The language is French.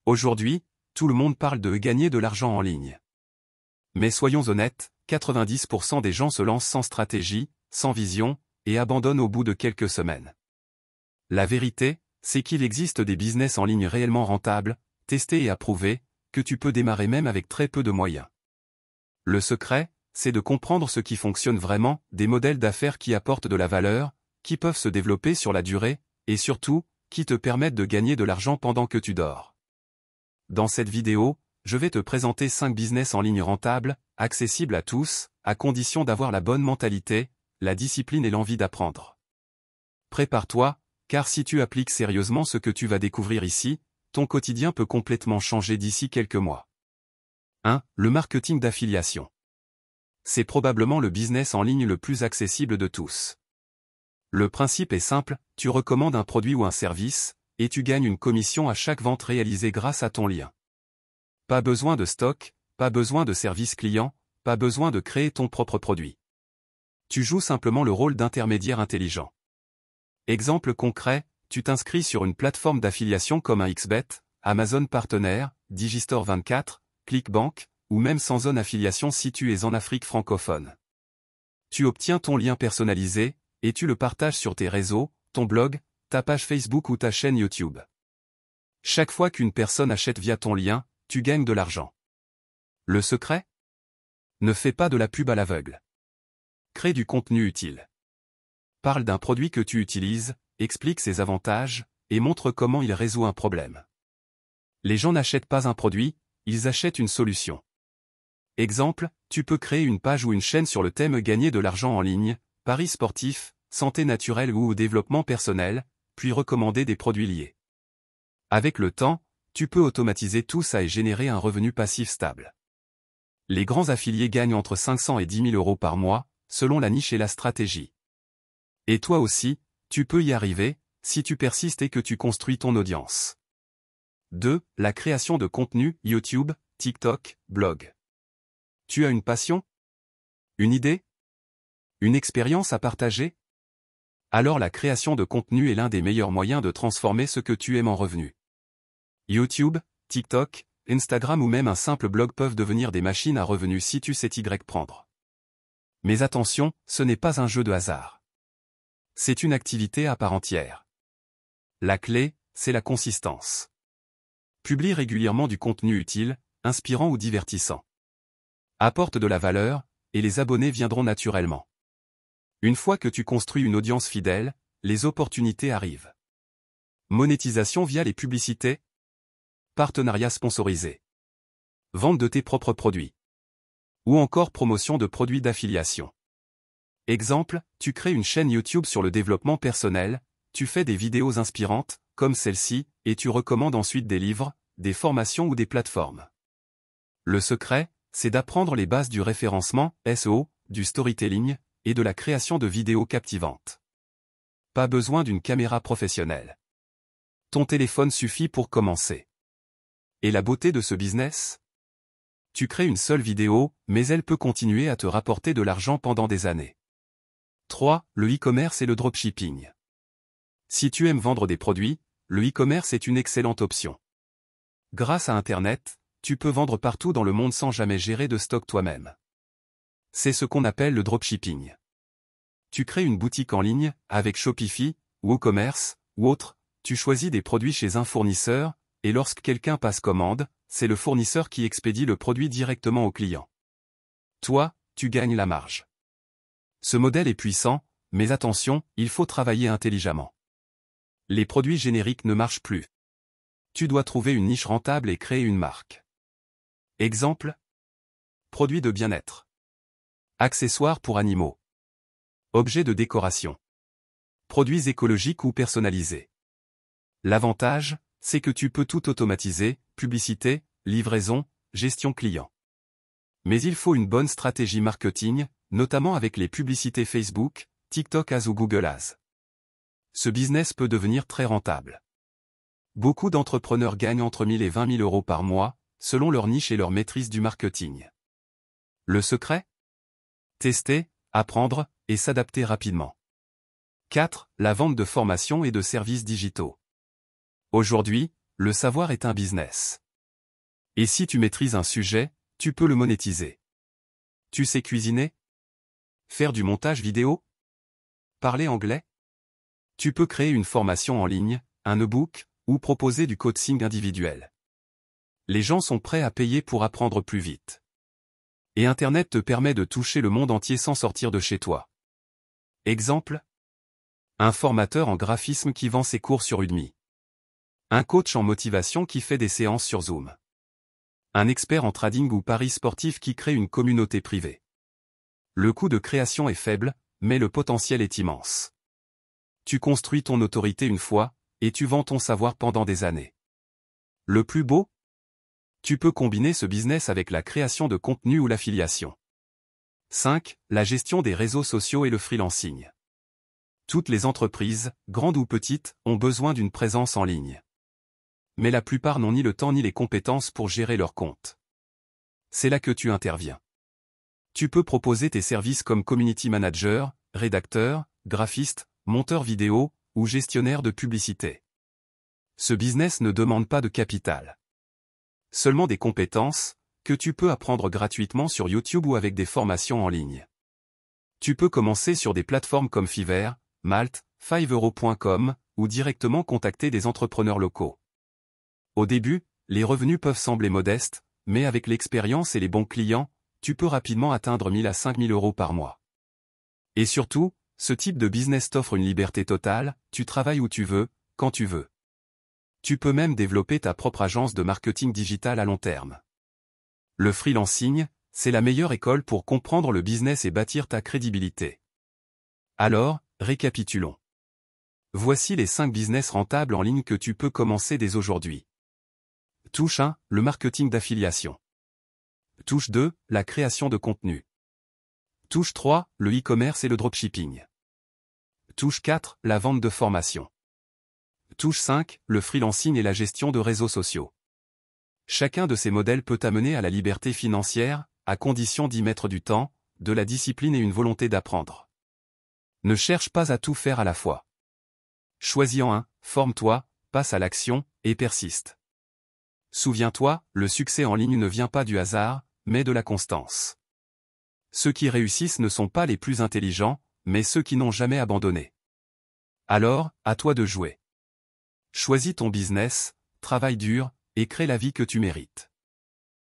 Aujourd'hui, tout le monde parle de gagner de l'argent en ligne. Mais soyons honnêtes, 90% des gens se lancent sans stratégie, sans vision, et abandonnent au bout de quelques semaines. La vérité, c'est qu'il existe des business en ligne réellement rentables, testés et approuvés, que tu peux démarrer même avec très peu de moyens. Le secret, c'est de comprendre ce qui fonctionne vraiment, des modèles d'affaires qui apportent de la valeur, qui peuvent se développer sur la durée, et surtout, qui te permettent de gagner de l'argent pendant que tu dors. Dans cette vidéo, je vais te présenter 5 business en ligne rentables, accessibles à tous, à condition d'avoir la bonne mentalité, la discipline et l'envie d'apprendre. Prépare-toi, car si tu appliques sérieusement ce que tu vas découvrir ici, ton quotidien peut complètement changer d'ici quelques mois. 1. Le marketing d'affiliation. C'est probablement le business en ligne le plus accessible de tous. Le principe est simple, tu recommandes un produit ou un service, et tu gagnes une commission à chaque vente réalisée grâce à ton lien. Pas besoin de stock, pas besoin de service client, pas besoin de créer ton propre produit. Tu joues simplement le rôle d'intermédiaire intelligent. Exemple concret, tu t'inscris sur une plateforme d'affiliation comme un XBet, Amazon Partenaire, Digistore 24, ClickBank, ou même sans zone affiliation si tu es en Afrique francophone. Tu obtiens ton lien personnalisé, et tu le partages sur tes réseaux, ton blog, ta page Facebook ou ta chaîne YouTube. Chaque fois qu'une personne achète via ton lien, tu gagnes de l'argent. Le secret? Ne fais pas de la pub à l'aveugle. Crée du contenu utile. Parle d'un produit que tu utilises, explique ses avantages, et montre comment il résout un problème. Les gens n'achètent pas un produit, ils achètent une solution. Exemple, tu peux créer une page ou une chaîne sur le thème gagner de l'argent en ligne, paris sportifs, santé naturelle ou développement personnel, puis recommander des produits liés. Avec le temps, tu peux automatiser tout ça et générer un revenu passif stable. Les grands affiliés gagnent entre 500 et 10 000 euros par mois, selon la niche et la stratégie. Et toi aussi, tu peux y arriver, si tu persistes et que tu construis ton audience. 2. La création de contenu, YouTube, TikTok, blog. Tu as une passion? Une idée? Une expérience à partager? Alors la création de contenu est l'un des meilleurs moyens de transformer ce que tu aimes en revenu. YouTube, TikTok, Instagram ou même un simple blog peuvent devenir des machines à revenus si tu sais t'y prendre. Mais attention, ce n'est pas un jeu de hasard. C'est une activité à part entière. La clé, c'est la consistance. Publie régulièrement du contenu utile, inspirant ou divertissant. Apporte de la valeur, et les abonnés viendront naturellement. Une fois que tu construis une audience fidèle, les opportunités arrivent. Monétisation via les publicités. Partenariat sponsorisé. Vente de tes propres produits. Ou encore promotion de produits d'affiliation. Exemple, tu crées une chaîne YouTube sur le développement personnel, tu fais des vidéos inspirantes, comme celle-ci, et tu recommandes ensuite des livres, des formations ou des plateformes. Le secret, c'est d'apprendre les bases du référencement, SEO, du storytelling, et de la création de vidéos captivantes. Pas besoin d'une caméra professionnelle. Ton téléphone suffit pour commencer. Et la beauté de ce business? Tu crées une seule vidéo, mais elle peut continuer à te rapporter de l'argent pendant des années. 3. Le e-commerce et le dropshipping. Si tu aimes vendre des produits, le e-commerce est une excellente option. Grâce à Internet, tu peux vendre partout dans le monde sans jamais gérer de stock toi-même. C'est ce qu'on appelle le dropshipping. Tu crées une boutique en ligne, avec Shopify, ou WooCommerce, ou autre, tu choisis des produits chez un fournisseur, et lorsque quelqu'un passe commande, c'est le fournisseur qui expédie le produit directement au client. Toi, tu gagnes la marge. Ce modèle est puissant, mais attention, il faut travailler intelligemment. Les produits génériques ne marchent plus. Tu dois trouver une niche rentable et créer une marque. Exemple. Produits de bien-être. Accessoires pour animaux. Objets de décoration. Produits écologiques ou personnalisés. L'avantage, c'est que tu peux tout automatiser, publicité, livraison, gestion client. Mais il faut une bonne stratégie marketing, notamment avec les publicités Facebook, TikTok Ads ou Google Ads. Ce business peut devenir très rentable. Beaucoup d'entrepreneurs gagnent entre 1 000 et 20 000 euros par mois, selon leur niche et leur maîtrise du marketing. Le secret? Tester, apprendre, et s'adapter rapidement. 4. La vente de formations et de services digitaux. Aujourd'hui, le savoir est un business. Et si tu maîtrises un sujet, tu peux le monétiser. Tu sais cuisiner? Faire du montage vidéo? Parler anglais? Tu peux créer une formation en ligne, un e-book, ou proposer du coaching individuel. Les gens sont prêts à payer pour apprendre plus vite. Et Internet te permet de toucher le monde entier sans sortir de chez toi. Exemple? Un formateur en graphisme qui vend ses cours sur Udemy. Un coach en motivation qui fait des séances sur Zoom. Un expert en trading ou paris sportif qui crée une communauté privée. Le coût de création est faible, mais le potentiel est immense. Tu construis ton autorité une fois, et tu vends ton savoir pendant des années. Le plus beau? Tu peux combiner ce business avec la création de contenu ou l'affiliation. 5. La gestion des réseaux sociaux et le freelancing. Toutes les entreprises, grandes ou petites, ont besoin d'une présence en ligne. Mais la plupart n'ont ni le temps ni les compétences pour gérer leur compte. C'est là que tu interviens. Tu peux proposer tes services comme community manager, rédacteur, graphiste, monteur vidéo, ou gestionnaire de publicité. Ce business ne demande pas de capital. Seulement des compétences, que tu peux apprendre gratuitement sur YouTube ou avec des formations en ligne. Tu peux commencer sur des plateformes comme Fiverr, Malt, 5euros.com, ou directement contacter des entrepreneurs locaux. Au début, les revenus peuvent sembler modestes, mais avec l'expérience et les bons clients, tu peux rapidement atteindre 1000 à 5000 euros par mois. Et surtout, ce type de business t'offre une liberté totale, tu travailles où tu veux, quand tu veux. Tu peux même développer ta propre agence de marketing digital à long terme. Le freelancing, c'est la meilleure école pour comprendre le business et bâtir ta crédibilité. Alors, récapitulons. Voici les 5 business rentables en ligne que tu peux commencer dès aujourd'hui. Touche 1, le marketing d'affiliation. Touche 2, la création de contenu. Touche 3, le e-commerce et le dropshipping. Touche 4, la vente de formation. Touche 5, le freelancing et la gestion de réseaux sociaux. Chacun de ces modèles peut t'amener à la liberté financière, à condition d'y mettre du temps, de la discipline et une volonté d'apprendre. Ne cherche pas à tout faire à la fois. Choisis en un, forme-toi, passe à l'action, et persiste. Souviens-toi, le succès en ligne ne vient pas du hasard, mais de la constance. Ceux qui réussissent ne sont pas les plus intelligents, mais ceux qui n'ont jamais abandonné. Alors, à toi de jouer. Choisis ton business, travaille dur, et crée la vie que tu mérites.